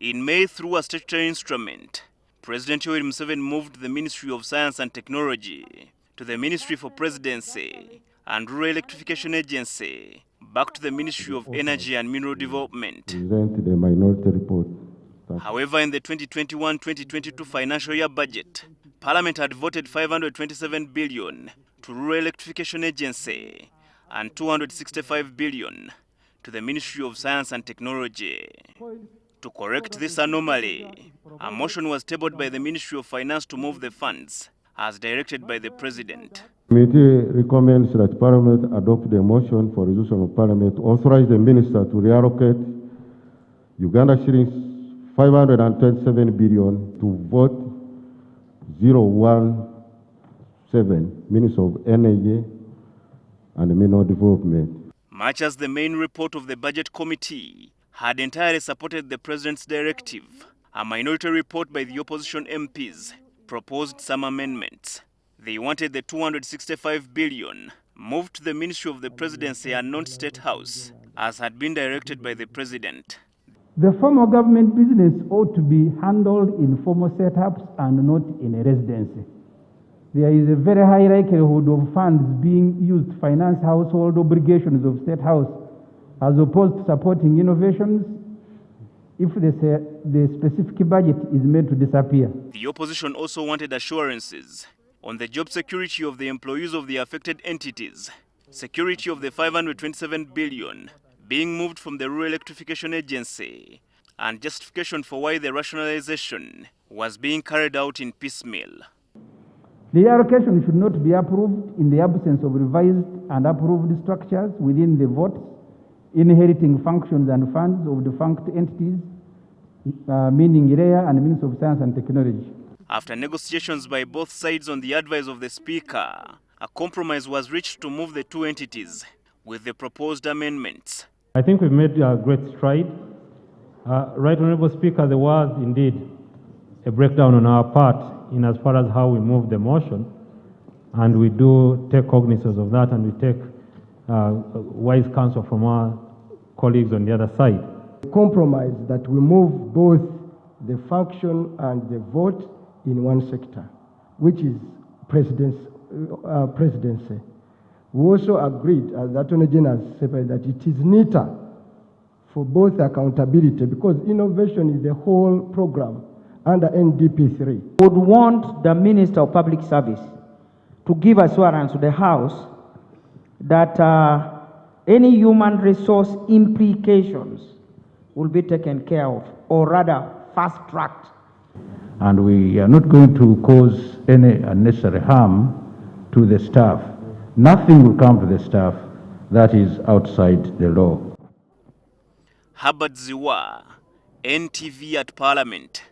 In May, through a statutory instrument, President Yoweri Museveni moved the Ministry of Science and Technology to the Ministry for Presidency and Rural Electrification Agency, back to the Ministry of Energy and Mineral Development. Present the minority report. However, in the 2021-2022 financial year budget, Parliament had voted 527 billion to Rural Electrification Agency and 265 billion to the Ministry of Science and Technology. To correct this anomaly, a motion was tabled by the Ministry of Finance to move the funds, as directed by the President. The committee recommends that Parliament adopt a motion for resolution of Parliament to authorize the Minister to reallocate Uganda shillings 527 billion to vote 017, Minister of Energy and Mineral Development. Much as the main report of the Budget Committee had entirely supported the President's directive, a minority report by the opposition MPs proposed some amendments. They wanted the 265 billion moved to the Ministry of the Presidency and not State House, as had been directed by the President. The form of government business ought to be handled in formal setups and not in a residency. There is a very high likelihood of funds being used to finance household obligations of State House, as opposed to supporting innovations if the specific budget is made to disappear. The opposition also wanted assurances on the job security of the employees of the affected entities, security of the 527 billion being moved from the Rural Electrification Agency, and justification for why the rationalization was being carried out in piecemeal. The allocation should not be approved in the absence of revised and approved structures within the votes, inheriting functions and funds of defunct entities, meaning REA and Ministry of Science and Technology. After negotiations by both sides on the advice of the Speaker, a compromise was reached to move the two entities with the proposed amendments. I think we've made a great stride. Right Honourable Speaker, there was indeed a breakdown on our part in as far as how we move the motion, and we do take cognizance of that, and we take wise counsel from our colleagues on the other side. Compromise that we move both the function and the vote in one sector, which is presidency. We also agreed, as the Attorney General said, that it is neater for both accountability, because innovation is the whole program under NDP3. We would want the Minister of Public Service to give assurance to the House that any human resource implications will be taken care of, or rather fast-tracked. And we are not going to cause any unnecessary harm to the staff. Nothing will come to the staff that is outside the law. Herbert Ziwa, NTV at Parliament.